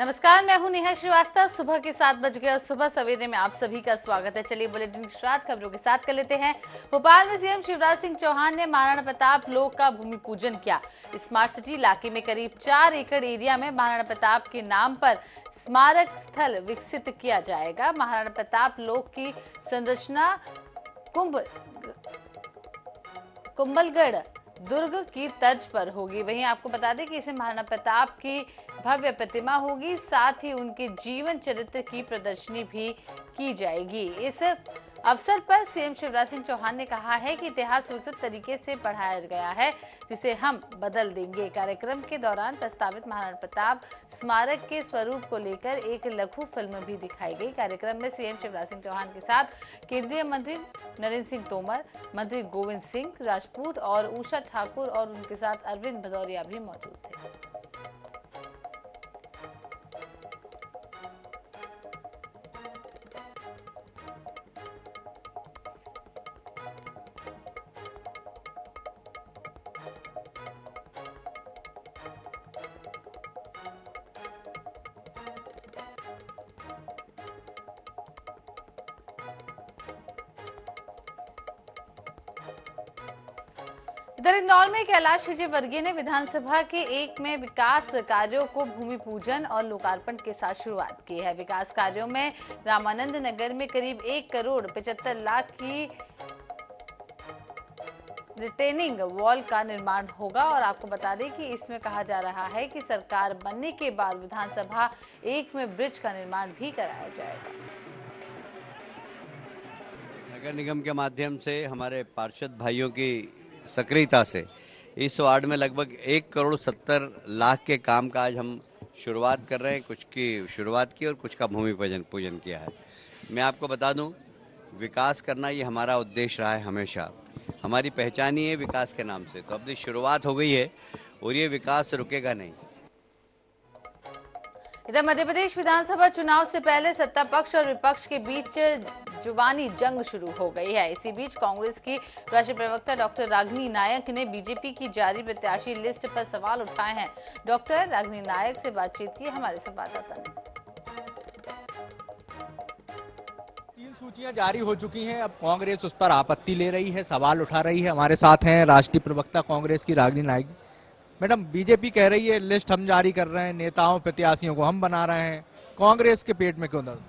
नमस्कार, मैं हूं नेहा श्रीवास्तव। सुबह के 7 बज गए और सुबह सवेरे में आप सभी का स्वागत है। चलिए बुलेटिन की शुरुआत खबरों के साथ कर लेते हैं। भोपाल में सीएम शिवराज सिंह चौहान ने महाराणा प्रताप लोक का भूमि पूजन किया। स्मार्ट सिटी इलाके में करीब 4 एकड़ एरिया में महाराणा प्रताप के नाम पर स्मारक स्थल विकसित किया जाएगा। महाराणा प्रताप लोक की संरचना कुंभलगढ़ दुर्ग की तर्ज पर होगी। वहीं आपको बता दें कि इसमें महाराणा प्रताप की भव्य प्रतिमा होगी, साथ ही उनके जीवन चरित्र की प्रदर्शनी भी की जाएगी। इस अवसर पर सीएम शिवराज सिंह चौहान ने कहा है कि इतिहास विस्तृत तरीके से पढ़ाया गया है, जिसे हम बदल देंगे। कार्यक्रम के दौरान प्रस्तावित महाराणा प्रताप स्मारक के स्वरूप को लेकर एक लघु फिल्म भी दिखाई गई। कार्यक्रम में सीएम शिवराज सिंह चौहान के साथ केंद्रीय मंत्री नरेंद्र सिंह तोमर, मंत्री गोविंद सिंह राजपूत और उषा ठाकुर और उनके साथ अरविंद भदौरिया भी मौजूद थे। इधर इंदौर में कैलाश विजयवर्गीय ने विधानसभा के एक में विकास कार्यों को भूमि पूजन और लोकार्पण के साथ शुरुआत की है। विकास कार्यों में रामानंद नगर में करीब 1 करोड़ 75 लाख की रिटेनिंग वॉल का निर्माण होगा और आपको बता दें कि इसमें कहा जा रहा है कि सरकार बनने के बाद विधानसभा एक में ब्रिज का निर्माण भी कराया जाएगा। नगर निगम के माध्यम से हमारे पार्षद भाइयों की सक्रियता से इस वार्ड में लगभग 1 करोड़ 70 लाख के काम का आज हम शुरुआत कर रहे हैं। कुछ की शुरुआत की और कुछ का भूमि पूजन किया है। मैं आपको बता दूं, विकास करना ये हमारा उद्देश्य रहा है हमेशा। हमारी पहचान ही है विकास के नाम से। तो अब शुरुआत हो गई है और ये विकास रुकेगा नहीं। इधर मध्य प्रदेश विधानसभा चुनाव से पहले सत्ता पक्ष और विपक्ष के बीच जुबानी जंग शुरू हो गई है। इसी बीच कांग्रेस की राष्ट्रीय प्रवक्ता डॉक्टर रागिनी नायक ने बीजेपी की जारी प्रत्याशी लिस्ट पर सवाल उठाए हैं। डॉक्टर रागिनी नायक से बातचीत की हमारे संवाददाता ने। 3 सूचियां जारी हो चुकी हैं। अब कांग्रेस उस पर आपत्ति ले रही है, सवाल उठा रही है। हमारे साथ हैं राष्ट्रीय प्रवक्ता कांग्रेस की रागिनी नायक। मैडम, बीजेपी कह रही है लिस्ट हम जारी कर रहे हैं, नेताओं प्रत्याशियों को हम बना रहे हैं, कांग्रेस के पेट में क्यों दर्द?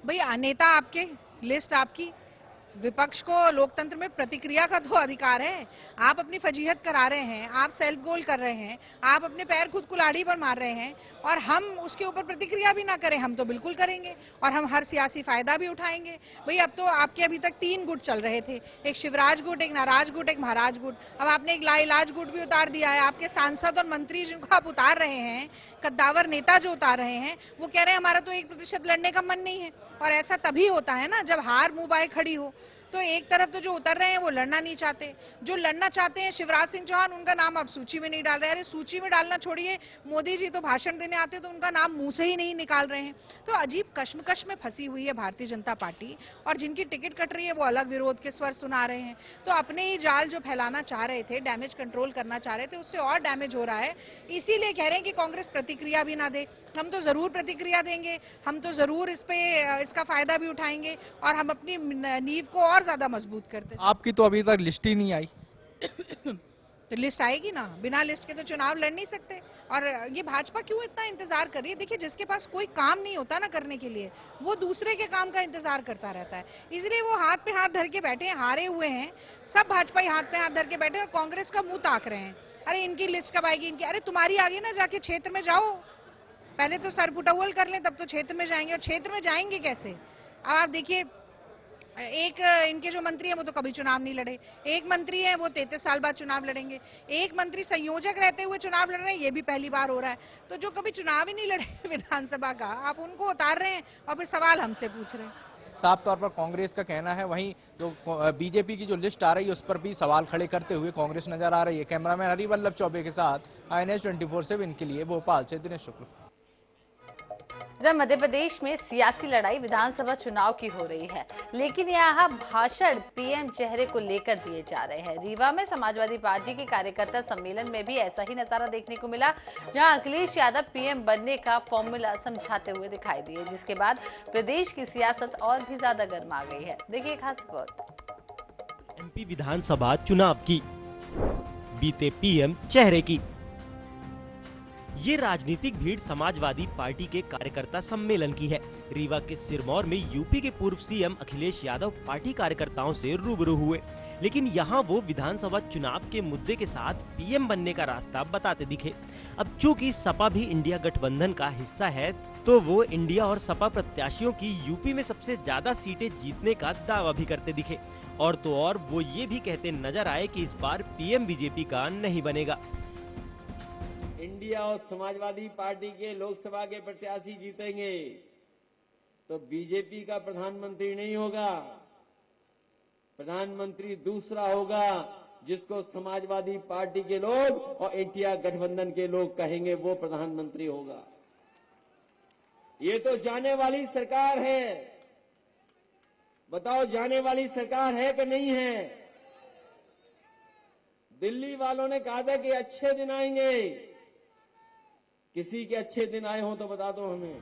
भैया, नेता आपके, लिस्ट आपकी। विपक्ष को लोकतंत्र में प्रतिक्रिया का तो अधिकार है। आप अपनी फजीहत करा रहे हैं, आप सेल्फ गोल कर रहे हैं, आप अपने पैर खुद कुल्हाड़ी पर मार रहे हैं और हम उसके ऊपर प्रतिक्रिया भी ना करें। हम तो बिल्कुल करेंगे और हम हर सियासी फायदा भी उठाएंगे। भाई, अब तो आपके अभी तक 3 गुट चल रहे थे, एक शिवराज गुट, एक नाराज गुट, एक महाराज गुट। अब आपने एक लाइलाज गुट भी उतार दिया है। आपके सांसद और मंत्री जिनको आप उतार रहे हैं, कद्दावर नेता जो उतार रहे हैं, वो कह रहे हैं हमारा तो 1% लड़ने का मन नहीं है। और ऐसा तभी होता है ना, जब हार मुंह बाय खड़ी हो। तो एक तरफ तो जो उतर रहे हैं वो लड़ना नहीं चाहते, जो लड़ना चाहते हैं शिवराज सिंह चौहान, उनका नाम अब सूची में नहीं डाल रहे। अरे सूची में डालना छोड़िए, मोदी जी तो भाषण देने आते तो उनका नाम मुंह से ही नहीं निकाल रहे हैं। तो अजीब कश्मकश में फंसी हुई है भारतीय जनता पार्टी और जिनकी टिकट कट रही है वो अलग विरोध के स्वर सुना रहे हैं। तो अपने ही जाल जो फैलाना चाह रहे थे, डैमेज कंट्रोल करना चाह रहे थे, उससे और डैमेज हो रहा है। इसीलिए कह रहे हैं कि कांग्रेस प्रतिक्रिया भी ना दे। हम तो जरूर प्रतिक्रिया देंगे, हम तो जरूर इसका फायदा भी उठाएंगे और हम अपनी नींव को और ज्यादा मजबूत करते। आपकी तो अभी तक लिस्ट ही नहीं आई। तो लिस्ट आएगी ना, बिना लिस्ट के तो चुनाव लड़ नहीं सकते। और ये भाजपा क्यों इतना इंतजार कर रही है? देखिए, जिसके पास कोई काम नहीं होता ना करने के लिए, वो दूसरे के काम का इंतजार करता रहता है। इसलिए वो हाथ पे हाथ धर के बैठे हैं, हारे हुए हैं सब भाजपा हाथ पे हाथ धर के बैठे और कांग्रेस का मुंह ताक रहे हैं। अरे इनकी लिस्ट कब आएगी इनकी? अरे तुम्हारी आगे ना, जाके क्षेत्र में जाओ, पहले तो सरपुटौल कर लें, तब तो क्षेत्र में जाएंगे। और क्षेत्र में जाएंगे कैसे? अब आप देखिए, एक इनके जो मंत्री हैं वो तो कभी चुनाव नहीं लड़े, एक मंत्री हैं वो 33 साल बाद चुनाव लड़ेंगे, एक मंत्री संयोजक रहते हुए चुनाव लड़ रहे हैं, ये भी पहली बार हो रहा है। तो जो कभी चुनाव ही नहीं लड़े विधानसभा का, आप उनको उतार रहे हैं और फिर सवाल हमसे पूछ रहे हैं। साफ तौर पर कांग्रेस का कहना है, वहीं जो बीजेपी की जो लिस्ट आ रही है उस पर भी सवाल खड़े करते हुए कांग्रेस नजर आ रही है। कैमरामैन हरिवल्लभ चौबे के साथ INS 24/7 के लिए भोपाल से दिनेश शुक्ल। इधर मध्य प्रदेश में सियासी लड़ाई विधानसभा चुनाव की हो रही है, लेकिन यहाँ भाषण पीएम चेहरे को लेकर दिए जा रहे हैं। रीवा में समाजवादी पार्टी के कार्यकर्ता सम्मेलन में भी ऐसा ही नजारा देखने को मिला, जहां अखिलेश यादव पीएम बनने का फॉर्मूला समझाते हुए दिखाई दिए, जिसके बाद प्रदेश की सियासत और भी ज्यादा गर्मा गई है। देखिए खास रिपोर्ट। एमपी विधानसभा चुनाव की बीते पीएम चेहरे की ये राजनीतिक भीड़ समाजवादी पार्टी के कार्यकर्ता सम्मेलन की है। रीवा के सिरमौर में यूपी के पूर्व सीएम अखिलेश यादव पार्टी कार्यकर्ताओं से रूबरू हुए, लेकिन यहाँ वो विधानसभा चुनाव के मुद्दे के साथ पीएम बनने का रास्ता बताते दिखे। अब चूंकि सपा भी इंडिया गठबंधन का हिस्सा है, तो वो इंडिया और सपा प्रत्याशियों की यूपी में सबसे ज्यादा सीटें जीतने का दावा भी करते दिखे। और तो और वो ये भी कहते नजर आए कि इस बार पीएम बीजेपी का नहीं बनेगा। इंडिया और समाजवादी पार्टी के लोकसभा के प्रत्याशी जीतेंगे तो बीजेपी का प्रधानमंत्री नहीं होगा, प्रधानमंत्री दूसरा होगा, जिसको समाजवादी पार्टी के लोग और इंडिया गठबंधन के लोग कहेंगे वो प्रधानमंत्री होगा। ये तो जाने वाली सरकार है, बताओ जाने वाली सरकार है कि नहीं है? दिल्ली वालों ने कहा था कि अच्छे दिन आएंगे, किसी के अच्छे दिन आए हो तो बता दो हमें।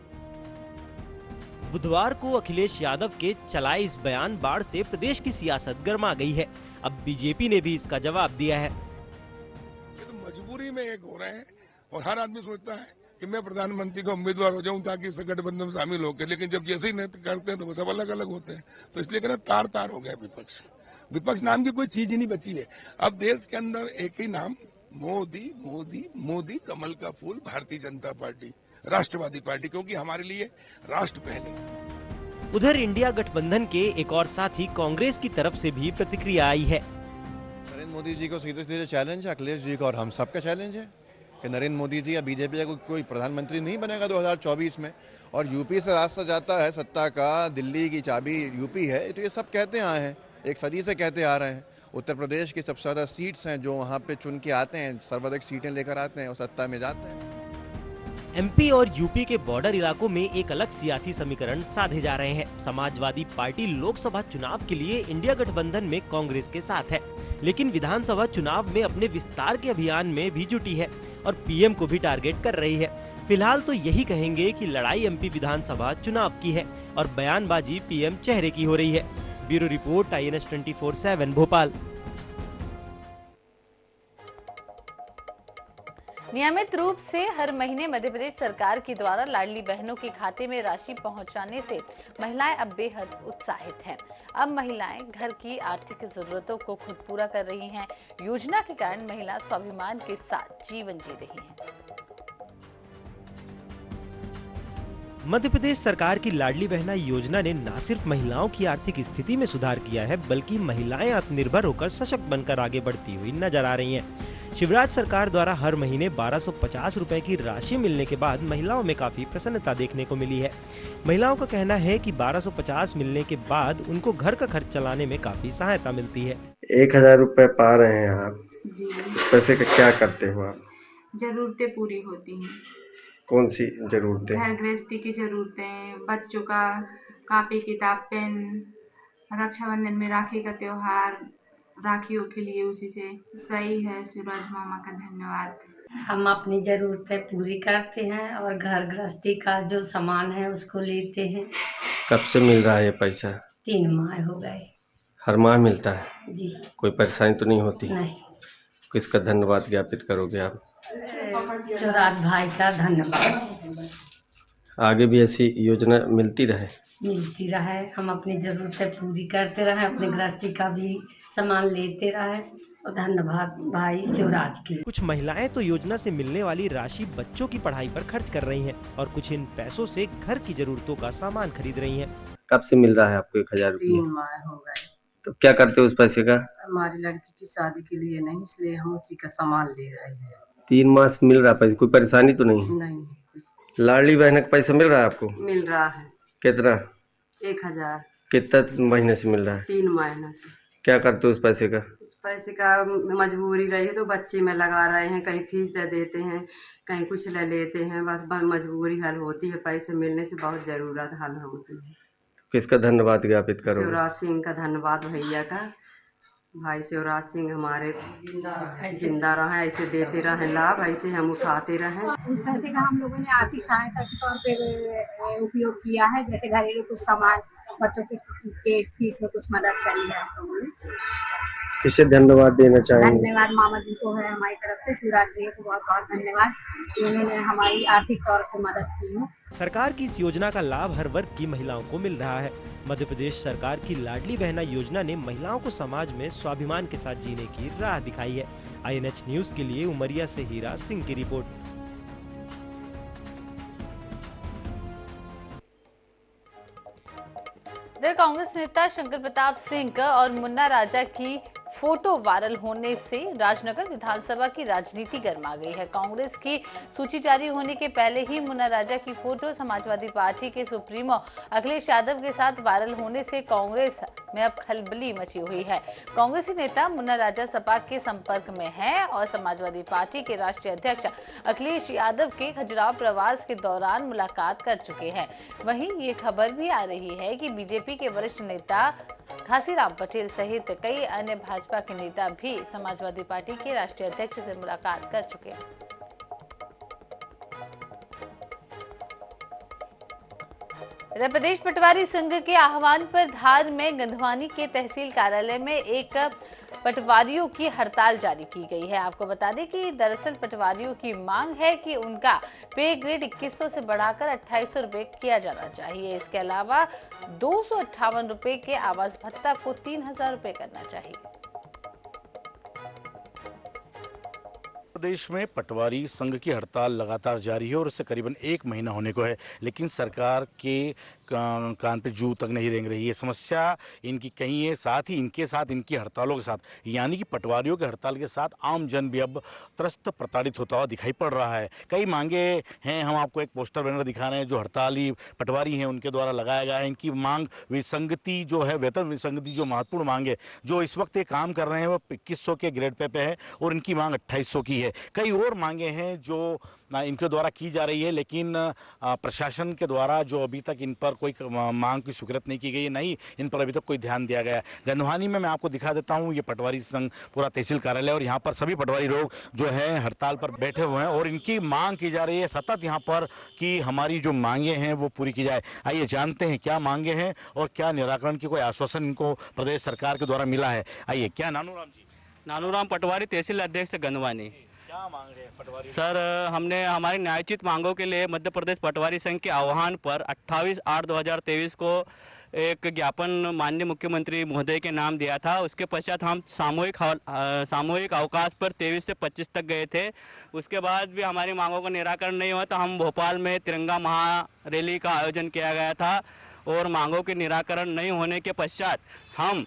बुधवार को अखिलेश यादव के चलाए इस बयान बाढ़ से प्रदेश की सियासत गर्मा गई है। अब बीजेपी ने भी इसका जवाब दिया है। तो मजबूरी में एक हो रहे हैं और हर आदमी सोचता है कि मैं प्रधानमंत्री का उम्मीदवार हो जाऊं ताकि इस गठबंधन में शामिल होकर, लेकिन जब जैसे ही नेतृत्व करते हैं तो वो सब अलग अलग होते हैं। तो इसलिए कहना तार तार हो गया विपक्ष। विपक्ष नाम की कोई चीज ही नहीं बची है। अब देश के अंदर एक ही नाम, मोदी मोदी मोदी, कमल का फूल, भारतीय जनता पार्टी, राष्ट्रवादी पार्टी, क्योंकि हमारे लिए राष्ट्र पहले। उधर इंडिया गठबंधन के एक और साथी कांग्रेस की तरफ से भी प्रतिक्रिया आई है। नरेंद्र मोदी जी को सीधे सीधे चैलेंज है, अखिलेश जी को और हम सबका चैलेंज है कि नरेंद्र मोदी जी या बीजेपी का कोई प्रधानमंत्री नहीं बनेगा 2024 में। और यूपी से रास्ता जाता है सत्ता का, दिल्ली की चाबी यूपी है, तो ये सब कहते आए हैं, एक सदी से कहते आ रहे हैं। उत्तर प्रदेश की सबसे ज्यादा सीट्स हैं जो वहाँ पे चुन के आते हैं, सर्वाधिक सीटें लेकर आते हैं और सत्ता में जाते हैं। एमपी और यूपी के बॉर्डर इलाकों में एक अलग सियासी समीकरण साधे जा रहे हैं। समाजवादी पार्टी लोकसभा चुनाव के लिए इंडिया गठबंधन में कांग्रेस के साथ है, लेकिन विधानसभा चुनाव में अपने विस्तार के अभियान में भी जुटी है और पीएम को भी टारगेट कर रही है। फिलहाल तो यही कहेंगे कि लड़ाई एमपी विधानसभा चुनाव की है और बयानबाजी पीएम चेहरे की हो रही है। Bureau report, INS 24/7 Bhopal. नियमित रूप से हर महीने मध्य प्रदेश सरकार के द्वारा लाडली बहनों के खाते में राशि पहुंचाने से महिलाएं अब बेहद उत्साहित हैं। अब महिलाएं घर की आर्थिक जरूरतों को खुद पूरा कर रही हैं। योजना के कारण महिला स्वाभिमान के साथ जीवन जी रही हैं। मध्य प्रदेश सरकार की लाडली बहना योजना ने न सिर्फ महिलाओं की आर्थिक स्थिति में सुधार किया है, बल्कि महिलाएं आत्मनिर्भर होकर सशक्त बनकर आगे बढ़ती हुई नजर आ रही हैं। शिवराज सरकार द्वारा हर महीने 1250 रुपए की राशि मिलने के बाद महिलाओं में काफी प्रसन्नता देखने को मिली है। महिलाओं का कहना है कि 1250 मिलने के बाद उनको घर का खर्च चलाने में काफी सहायता मिलती है। 1000 रुपए पा रहे हैं आप जी। पैसे का क्या करते हो आप? जरूरतें पूरी होती हैं। कौन सी जरूरतें? घर गृहस्थी की जरूरतें, बच्चों का कॉपी किताब पेन, रक्षाबंधन में राखी का त्योहार, राखियों के लिए उसी से। सही है, सूरज मामा का धन्यवाद। हम अपनी जरूरतें पूरी करते हैं और घर गृहस्थी का जो सामान है उसको लेते हैं। कब से मिल रहा है ये पैसा? 3 माह हो गए। हर माह मिलता है जी। कोई परेशानी तो नहीं होती? नहीं। किसका धन्यवाद ज्ञापित करोगे आप? शिवराज भाई का धन्यवाद। आगे भी ऐसी योजना मिलती रहे? मिलती रहे, हम अपनी जरूरतें पूरी करते रहे, अपने गृहस्थी का भी सामान लेते रहे और धन्यवाद भाई शिवराज के। कुछ महिलाएं तो योजना से मिलने वाली राशि बच्चों की पढ़ाई पर खर्च कर रही हैं और कुछ इन पैसों से घर की जरूरतों का सामान खरीद रही हैं। कब से मिल रहा है आपको 1000 रुपये? 3 माह हो गए। तो क्या करते हो उस पैसे का? हमारी लड़की की शादी के लिए नहीं, इसलिए हम उसी का सामान ले रहे हैं। 3 माह से मिल रहा है पैसा, कोई परेशानी तो नहीं? नहीं। लाडली बहन का पैसा मिल रहा है आपको? मिल रहा है। कितना? 1000। कितना महीने से मिल रहा है? 3 महीने से। क्या करते हो उस पैसे का? उस पैसे का मजबूरी रही तो बच्चे में लगा रहे हैं, कहीं फीस दे देते हैं, कहीं कुछ ले लेते हैं, बस मजबूरी हल होती है। पैसे मिलने से बहुत ज़रूरत हल होती है। किसका धन्यवाद ज्ञापित करोगे? शिवराज सिंह का धन्यवाद भैया का। भाई शिवराज सिंह हमारे जिंदा रहे, ऐसे देते रहें लाभ, ऐसे हम उठाते रहें। उस पैसे का हम लोगों ने आर्थिक सहायता के तौर पे उपयोग किया है, जैसे घरेलू कुछ सामान, बच्चों के फीस में कुछ मदद करी है। किसे धन्यवाद देना चाहेंगे? धन्यवाद मामा जी को है हमारी तरफ से, शिवराज भैया को बहुत बहुत धन्यवाद, उन्होंने हमारी आर्थिक तौर से मदद की है। सरकार की इस योजना का लाभ हर वर्ग की महिलाओं को मिल रहा है। मध्य प्रदेश सरकार की लाडली बहना योजना ने महिलाओं को समाज में स्वाभिमान के साथ जीने की राह दिखाई है। INH न्यूज के लिए उमरिया से हीरा सिंह की रिपोर्ट। इधर कांग्रेस नेता शंकर प्रताप सिंह और मुन्ना राजा की फोटो वायरल होने से राजनगर विधानसभा की राजनीति गर्मा गई है। कांग्रेस की सूची जारी होने के पहले ही मुन्ना राजा की फोटो समाजवादी पार्टी के सुप्रीमो अखिलेश यादव के साथ वायरल होने से कांग्रेस में अब खलबली मची हुई है। कांग्रेसी नेता मुन्ना राजा सपा के संपर्क में हैं और समाजवादी पार्टी के राष्ट्रीय अध्यक्ष अखिलेश यादव के खजुराहो प्रवास के दौरान मुलाकात कर चुके हैं। वहीं ये खबर भी आ रही है कि बीजेपी के वरिष्ठ नेता घासीराम पटेल सहित कई अन्य भाजपा के नेता भी समाजवादी पार्टी के राष्ट्रीय अध्यक्ष से मुलाकात कर चुके हैं। इधर प्रदेश पटवारी संघ के आह्वान पर धार में गंधवानी के तहसील कार्यालय में एक पटवारियों की हड़ताल जारी की गई है। आपको बता दें कि दरअसल पटवारियों की मांग है कि उनका पे ग्रेड 2100 से बढ़ाकर 2800 रुपए किया जाना चाहिए। इसके अलावा 258 रुपए के आवास भत्ता को 3000 रुपए करना चाहिए। प्रदेश में पटवारी संघ की हड़ताल लगातार जारी है और इससे करीबन 1 महीना होने को है, लेकिन सरकार के कान पे जू तक नहीं रेंग रही है। समस्या इनकी कहीं है, साथ ही इनके साथ इनकी हड़तालों के साथ, यानी कि पटवारियों की हड़ताल के साथ आम जन भी अब त्रस्त प्रताड़ित होता हुआ दिखाई पड़ रहा है। कई मांगे हैं, हम आपको एक पोस्टर बैनर दिखा रहे हैं जो हड़ताली पटवारी हैं उनके द्वारा लगाया गया है। इनकी मांग विसंगति जो है, वेतन विसंगति जो महत्वपूर्ण मांग है, जो इस वक्त ये काम कर रहे हैं वो 2100 के ग्रेड पे है और इनकी मांग 2800 की है। कई और मांगे हैं जो इनके द्वारा की जा रही है, लेकिन प्रशासन के द्वारा जो अभी तक इन पर कोई मांग की स्वीकृत नहीं की गई है, नहीं इन पर अभी तक कोई ध्यान दिया गया है। गंधवानी में मैं आपको दिखा देता हूँ, ये पटवारी संघ पूरा तहसील कार्यालय और यहाँ पर सभी पटवारी लोग जो है हड़ताल पर बैठे हुए हैं और इनकी मांग की जा रही है सतत यहाँ पर कि हमारी जो मांगे हैं वो पूरी की जाए। आइए जानते हैं क्या मांगे हैं और क्या निराकरण की कोई आश्वासन इनको प्रदेश सरकार के द्वारा मिला है। आइए, क्या नानूराम जी? नानूराम पटवारी तहसील अध्यक्ष गंधवानी। क्या मांग रहे हैं पटवारी? सर, हमने हमारी न्यायोचित मांगों के लिए मध्य प्रदेश पटवारी संघ के आह्वान पर 28/8/2023 को एक ज्ञापन माननीय मुख्यमंत्री महोदय के नाम दिया था। उसके पश्चात हम सामूहिक अवकाश पर 23 से 25 तक गए थे। उसके बाद भी हमारी मांगों का निराकरण नहीं हुआ तो हम भोपाल में तिरंगा महारैली का आयोजन किया गया था और मांगों के निराकरण नहीं होने के पश्चात हम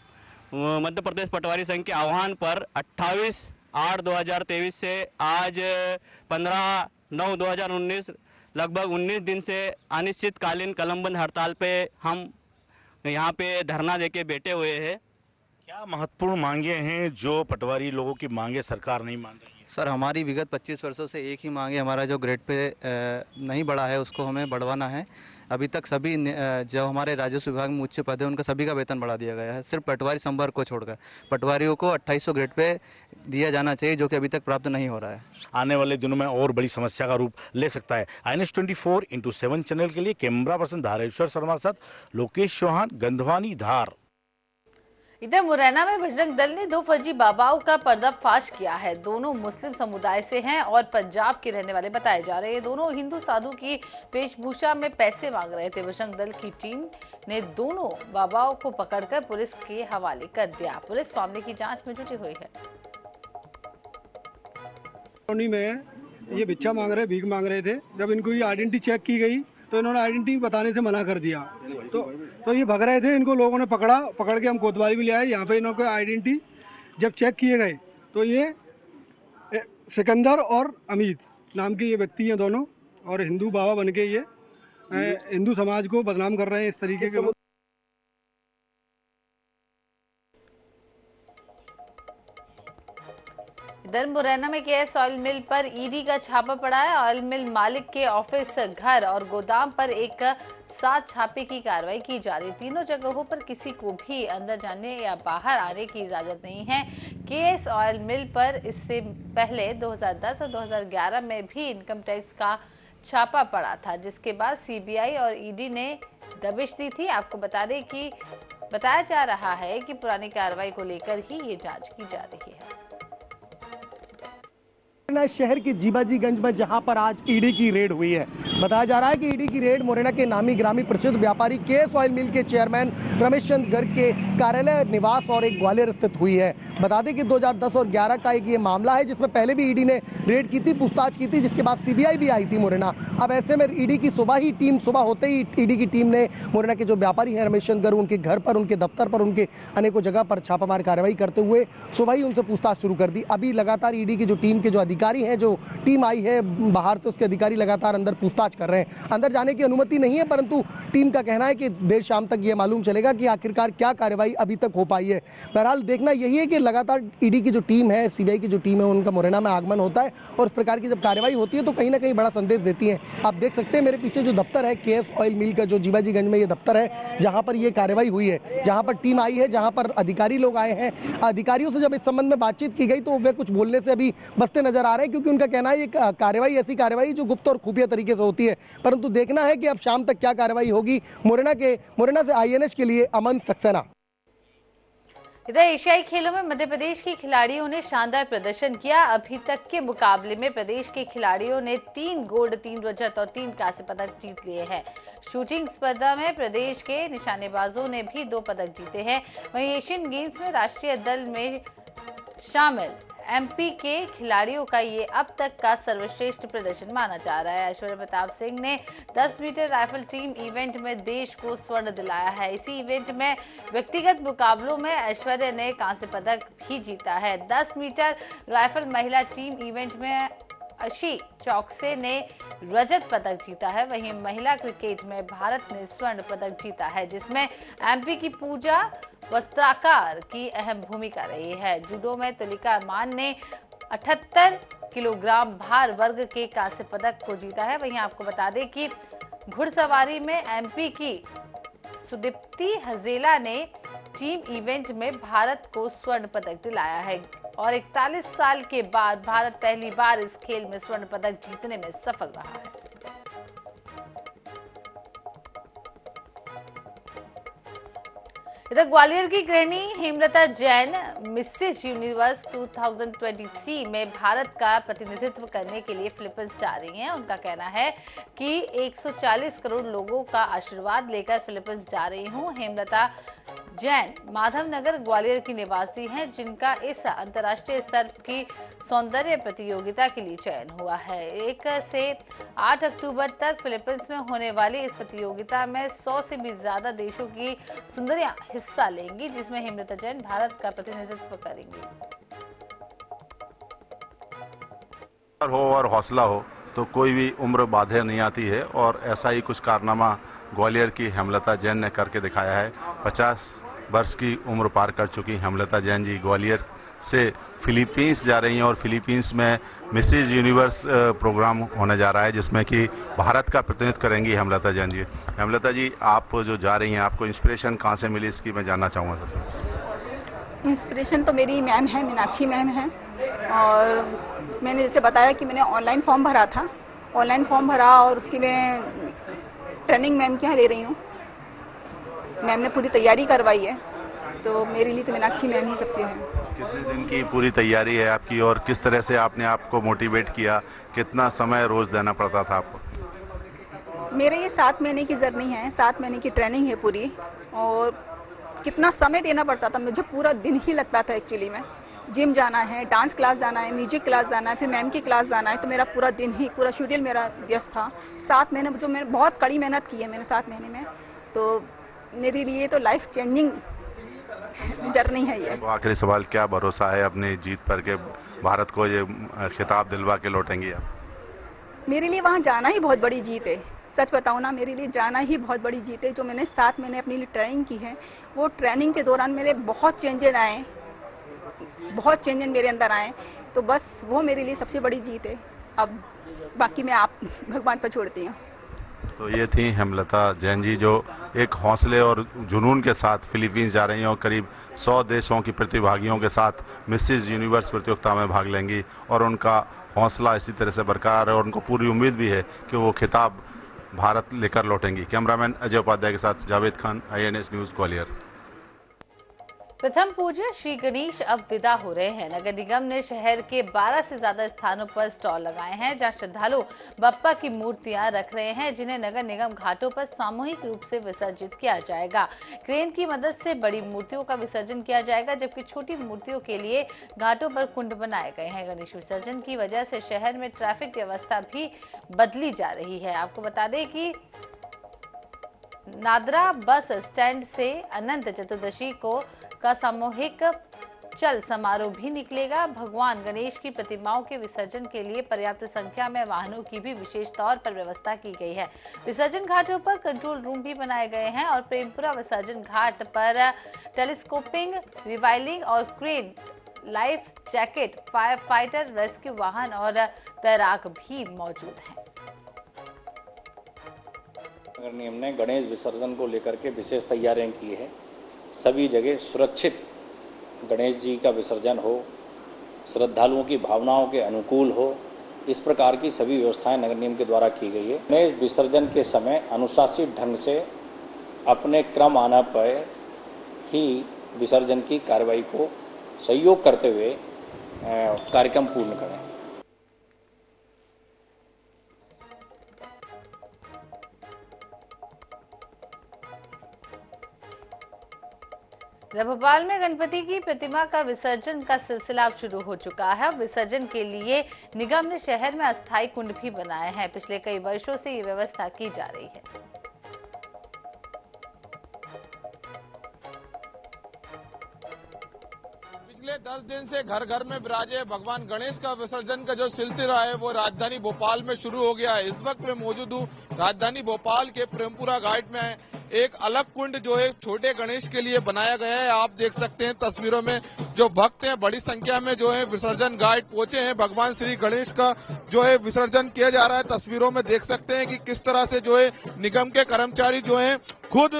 मध्य प्रदेश पटवारी संघ के आह्वान पर 28/8/2023 से आज 15/9/2019 लगभग 19 दिन से अनिश्चितकालीन कलमबंद हड़ताल पे हम यहाँ पे धरना देके बैठे हुए हैं। क्या महत्वपूर्ण मांगे हैं जो पटवारी लोगों की मांगे सरकार नहीं मान रही है? सर, हमारी विगत 25 वर्षों से एक ही मांग है, हमारा जो ग्रेड पे नहीं बढ़ा है उसको हमें बढ़वाना है। अभी तक सभी जो हमारे राजस्व विभाग में उच्च पद है उनका सभी का वेतन बढ़ा दिया गया है, सिर्फ पटवारी संवर्ग को छोड़कर। पटवारियों को 2800 ग्रेड पे दिया जाना चाहिए जो कि अभी तक प्राप्त नहीं हो रहा है। आने वाले दिनों में और बड़ी समस्या का रूप ले सकता है। INH 24/7 चैनल के लिए कैमरा पर्सन धारेश्वर शर्मा के साथ लोकेश चौहान, गंधवानी, धार। इधर मुरैना में बजरंग दल ने 2 फर्जी बाबाओं का पर्दाफाश किया है। दोनों मुस्लिम समुदाय से हैं और पंजाब के रहने वाले बताए जा रहे हैं। दोनों हिंदू साधु की वेशभूषा में पैसे मांग रहे थे। बजरंग दल की टीम ने दोनों बाबाओं को पकड़कर पुलिस के हवाले कर दिया। पुलिस मामले की जांच में जुटी हुई है। में ये भिक्षा मांग रहे, भीख मांग रहे थे। जब इनको ये आइडेंटिटी चेक की गई तो इन्होंने आइडेंटिटी बताने से मना कर दिया। तो ये भग रहे थे, इनको लोगों ने पकड़ के हम कोतवाली में ले आए। यहाँ पे इन्होंने आइडेंटिटी जब चेक किए गए तो ये सिकंदर और अमित नाम के ये व्यक्ति हैं दोनों, और हिंदू बाबा बन के ये हिंदू समाज को बदनाम कर रहे हैं इस तरीके के। इधर मुरैना में केएस ऑयल मिल पर ईडी का छापा पड़ा है। ऑयल मिल मालिक के ऑफिस, घर और गोदाम पर एक साथ छापे की कार्रवाई की जा रही। तीनों जगहों पर किसी को भी अंदर जाने या बाहर आने की इजाजत नहीं है। केएस ऑयल मिल पर इससे पहले 2010 और 2011 में भी इनकम टैक्स का छापा पड़ा था, जिसके बाद सीबीआई और ईडी ने दबिश दी थी। आपको बता दें कि बताया जा रहा है कि पुरानी कार्रवाई को लेकर ही ये जांच की जा रही है। शहर के जीबाजीगंज में जहां पर आज ईडी की रेड हुई है, बताया जा रहा है कि ईडी की रेड मुरैना के नामी ग्रामी प्रसिद्ध व्यापारी केएस ऑयल मिल के चेयरमैन रमेश चंद गर्ग के कार्यालय, निवास और एक ग्वालियर स्थित हुई है। बता दें कि 2010 और 11 का एक ये मामला है जिसमें पहले भी ईडी ने रेड की थी, पूछताछ की थी, जिसके बाद सीबीआई भी आई थी मुरैना। अब ऐसे में ईडी की सुबह होते ही ईडी की टीम ने मुरैना के जो व्यापारी हैं रमेश चंद गर्ग, उनके घर पर, उनके दफ्तर पर, उनके अनेकों जगह पर छापामार कार्रवाई करते हुए सुबह ही उनसे पूछताछ शुरू कर दी। अभी लगातार ईडी की जो टीम के जो अधिकारी हैं, जो टीम आई है बाहर से, उसके अधिकारी लगातार अंदर पूछताछ कर रहे हैं। अंदर जाने की अनुमति नहीं है, परंतु टीम का कहना है कि देर शाम तक ये मालूम चलेगा कि आखिरकार क्या कार्रवाई अभी तक हो पाई है। बहरहाल देखना यही है कि लगातार ईडी की जो टीम है, सीबीआई की जो टीम है, उनका मुरैना में आगमन होता है और इस प्रकार की जब कार्रवाई होती है तो कहीं ना कहीं बड़ा संदेश देती है। आप देख सकते हैं मेरे पीछे जो दफ्तर है केएस ऑयल मिल का, जो जीबाजीगंज में ये दफ्तर है, जहां पर ये कार्रवाई हुई है, जहां पर टीम आई है, जहां पर अधिकारी लोग आए हैं। अधिकारियों से जब इस संबंध में बातचीत की गई तो वे कुछ बोलने से अभी बचते नजर आ रहे हैं, क्योंकि उनका कहना है ये कार्रवाई ऐसी कार्रवाई जो गुप्त और खुफिया तरीके से होती है। परंतु देखना है कि अब शाम तक क्या कार्रवाई होगी। मुरैना से आईएनएच के लिए अमन सक्सेना। इधर एशियाई खेलों में मध्य प्रदेश के खिलाड़ियों ने शानदार प्रदर्शन किया। अभी तक के मुकाबले में प्रदेश के खिलाड़ियों ने 3 गोल्ड, 3 रजत और 3 कांस्य पदक जीत लिए हैं। शूटिंग स्पर्धा में प्रदेश के निशानेबाजों ने भी 2 पदक जीते हैं। वहीं एशियन गेम्स में राष्ट्रीय दल में शामिल एमपी के खिलाड़ियों का ये अब तक का सर्वश्रेष्ठ प्रदर्शन माना जा रहा है। ऐश्वर्या प्रताप सिंह ने 10 मीटर राइफल टीम इवेंट में देश को स्वर्ण दिलाया है। इसी इवेंट में व्यक्तिगत मुकाबलों में ऐश्वर्या ने कांस्य पदक भी जीता है। 10 मीटर राइफल महिला टीम इवेंट में अशी चौकसे ने रजत पदक जीता है। वहीं महिला क्रिकेट में भारत ने स्वर्ण पदक जीता है, जिसमें एमपी की पूजा वस्त्राकार की अहम भूमिका रही है। जूडो में तुलिका मान ने 78 किलोग्राम भार वर्ग के कांस्य पदक को जीता है। वहीं आपको बता दें कि घुड़सवारी में एमपी की सुदीप्ति हजेला ने टीम इवेंट में भारत को स्वर्ण पदक दिलाया है और 41 साल के बाद भारत पहली बार इस खेल में स्वर्ण पदक जीतने में सफल रहा है। इधर ग्वालियर की गृहिणी हेमलता जैन मिसेज यूनिवर्स 2023 में भारत का प्रतिनिधित्व करने के लिए फिलीपींस जा रही हैं। उनका कहना है कि 140 करोड़ लोगों का आशीर्वाद लेकर फिलीपींस जा रही हूं। हेमलता जैन माधवनगर ग्वालियर की निवासी हैं, जिनका इस अंतर्राष्ट्रीय स्तर की सौंदर्य प्रतियोगिता के लिए चयन हुआ है। 1 से 8 अक्टूबर तक फिलीपींस में होने वाली इस प्रतियोगिता में 100 से भी ज्यादा देशों की सुंदरियां हिस्सा लेंगी, जिसमें हेमलता जैन भारत का प्रतिनिधित्व करेंगी। हो और हौसला हो तो कोई भी उम्र बाधे नहीं आती है और ऐसा ही कुछ कारनामा ग्वालियर की हेमलता जैन ने करके दिखाया है। 50 वर्ष की उम्र पार कर चुकी हेमलता जैन जी ग्वालियर से फिलीपींस जा रही हैं और फिलीपींस में मिसेज यूनिवर्स प्रोग्राम होने जा रहा है, जिसमें कि भारत का प्रतिनिधित्व करेंगी हेमलता जैन जी। हेमलता जी, आप जो जा रही हैं, आपको इंस्पिरेशन कहाँ से मिली, इसकी मैं जानना चाहूँगा सबसे। इंस्पिरेशन तो मेरी मैम है, मीनाक्षी मैम है। और मैंने जैसे बताया कि मैंने ऑनलाइन फॉर्म भरा था, ऑनलाइन फॉर्म भरा और उसकी मैं ट्रेनिंग मैम के यहाँ ले रही हूँ। मैम ने पूरी तैयारी करवाई है, तो मेरे लिए तो मीनाक्षी मैम ही सबसे है। कितने दिन की पूरी तैयारी है आपकी और किस तरह से आपने आपको मोटिवेट किया, कितना समय रोज देना पड़ता था आपको? मेरे ये 7 महीने की जर्नी है, 7 महीने की ट्रेनिंग है पूरी। और कितना समय देना पड़ता था, मुझे पूरा दिन ही लगता था एक्चुअली में। जिम जाना है, डांस क्लास जाना है, म्यूजिक क्लास जाना है, फिर मैम की क्लास जाना है, तो मेरा पूरा दिन ही, पूरा शेड्यूल मेरा व्यस्त था। 7 महीने जो मैंने बहुत कड़ी मेहनत की है मैंने 7 महीने में, तो मेरे लिए तो लाइफ चेंजिंग जर्नी है ये। तो आखिरी सवाल, क्या भरोसा है अपनी जीत पर के भारत को ये खिताब दिलवा के लौटेंगी आप? मेरे लिए वहाँ जाना ही बहुत बड़ी जीत है। सच बताऊँ ना, मेरे लिए जाना ही बहुत बड़ी जीत है। जो मैंने 7 महीने अपने लिए ट्रेनिंग की है, वो ट्रेनिंग के दौरान मेरे बहुत चेंजेस आए, बहुत चेंजेस मेरे अंदर आए तो बस वो मेरे लिए सबसे बड़ी जीत है। अब बाकी मैं आप भगवान पर छोड़ती हूँ। तो ये थी हेमलता जैन जी, जो एक हौसले और जुनून के साथ फिलीपींस जा रही हैं और करीब 100 देशों की प्रतिभागियों के साथ मिसेस यूनिवर्स प्रतियोगिता में भाग लेंगी और उनका हौसला इसी तरह से बरकरार है और उनको पूरी उम्मीद भी है कि वो खिताब भारत लेकर लौटेंगी। कैमरामैन अजय उपाध्याय के साथ जावेद खान, INS न्यूज़ ग्वालियर। प्रथम पूज्य श्री गणेश अब विदा हो रहे हैं। नगर निगम ने शहर के 12 से ज्यादा स्थानों पर स्टॉल लगाए हैं जहां श्रद्धालु बप्पा की मूर्तियां रख रहे हैं, जिन्हें नगर निगम घाटों पर सामूहिक रूप से विसर्जित किया जाएगा। क्रेन की मदद से बड़ी मूर्तियों का विसर्जन किया जाएगा, जबकि छोटी मूर्तियों के लिए घाटों पर कुंड बनाए गए हैं। गणेश विसर्जन की वजह से शहर में ट्रैफिक व्यवस्था भी बदली जा रही है। आपको बता दें कि नादरा बस स्टैंड से अनंत चतुर्दशी का सामूहिक चल समारोह भी निकलेगा। भगवान गणेश की प्रतिमाओं के विसर्जन के लिए पर्याप्त संख्या में वाहनों की भी विशेष तौर पर व्यवस्था की गई है। विसर्जन घाटों पर कंट्रोल रूम भी बनाए गए हैं और प्रेमपुरा विसर्जन घाट पर टेलीस्कोपिंग, रिवाइलिंग और crane, life jacket, fire fighter, rescue वाहन और तैराक भी मौजूद हैं। नगर निगम ने गणेश विसर्जन को लेकर के विशेष तैयारियां की है। सभी जगह सुरक्षित गणेश जी का विसर्जन हो, श्रद्धालुओं की भावनाओं के अनुकूल हो, इस प्रकार की सभी व्यवस्थाएं नगर निगम के द्वारा की गई है। गणेश विसर्जन के समय अनुशासित ढंग से अपने क्रम आना पर ही विसर्जन की कार्रवाई को सहयोग करते हुए कार्यक्रम पूर्ण करें। भोपाल में गणपति की प्रतिमा का विसर्जन का सिलसिला अब शुरू हो चुका है। विसर्जन के लिए निगम ने शहर में अस्थायी कुंड भी बनाए हैं। पिछले कई वर्षों से ये व्यवस्था की जा रही है। पिछले 10 दिन से घर घर में विराजे भगवान गणेश का विसर्जन का जो सिलसिला है वो राजधानी भोपाल में शुरू हो गया है। इस वक्त मैं मौजूद हूँ राजधानी भोपाल के प्रेमपुरा घाट में। एक अलग कुंड जो है छोटे गणेश के लिए बनाया गया है। आप देख सकते हैं तस्वीरों में जो भक्त हैं बड़ी संख्या में जो है विसर्जन घाट पहुंचे हैं। भगवान श्री गणेश का जो है विसर्जन किया जा रहा है। तस्वीरों में देख सकते हैं कि किस तरह से जो है निगम के कर्मचारी जो हैं खुद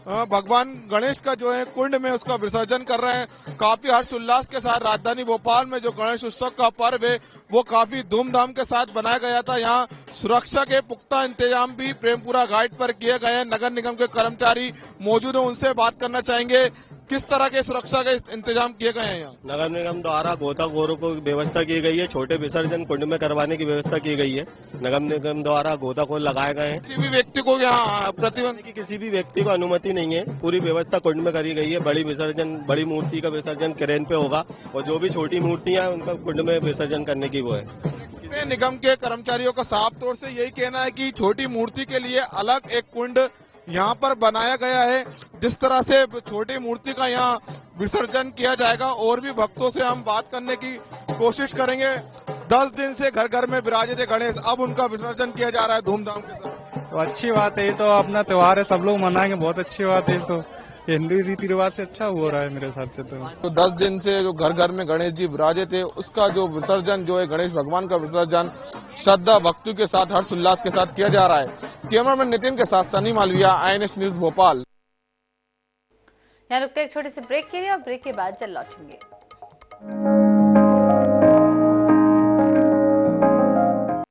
भगवान गणेश का जो है कुंड में उसका विसर्जन कर रहे हैं। काफी हर्षोल्लास के साथ राजधानी भोपाल में जो गणेश उत्सव का पर्व है वो काफी धूमधाम के साथ बनाया गया था। यहाँ सुरक्षा के पुख्ता इंतजाम भी प्रेमपुरा घाट पर किए गए हैं। नगर निगम के कर्मचारी मौजूद हैं, उनसे बात करना चाहेंगे किस तरह के सुरक्षा के इंतजाम किए गए हैं। यहाँ नगर निगम द्वारा गोताखोरों को व्यवस्था की गई है। छोटे विसर्जन कुंड में करवाने की व्यवस्था की गई है। नगर निगम द्वारा गोताखोर लगाए गए हैं। किसी भी व्यक्ति को यहाँ प्रतिबंध की किसी भी व्यक्ति को अनुमति नहीं है। पूरी व्यवस्था कुंड में करी गई है। बड़ी मूर्ति का विसर्जन क्रेन पे होगा और जो भी छोटी मूर्तियां उनका कुंड में विसर्जन करने की वो है। निगम के कर्मचारियों का साफ तौर से यही कहना है कि छोटी मूर्ति के लिए अलग एक कुंड यहाँ पर बनाया गया है। जिस तरह से छोटी मूर्ति का यहाँ विसर्जन किया जाएगा और भी भक्तों से हम बात करने की कोशिश करेंगे। 10 दिन से घर घर में विराजे थे गणेश, अब उनका विसर्जन किया जा रहा है धूमधाम के साथ। तो अच्छी बात है, ये तो अपना त्योहार है, सब लोग मनाएंगे, बहुत अच्छी बात है। तो हिंदू रीति रिवाज से अच्छा हो रहा है मेरे हिसाब से। तो 10 दिन से जो घर घर में गणेश जी विराजे थे उसका जो विसर्जन जो है गणेश भगवान का विसर्जन श्रद्धा भक्ति के साथ हर्ष उल्लास के साथ किया जा रहा है। कैमरामैन नितिन के साथ सनी मालविया, INS न्यूज भोपाल। यहाँ रुकते एक छोटे से ब्रेक के लिए और ब्रेक के बाद चल लौटेंगे।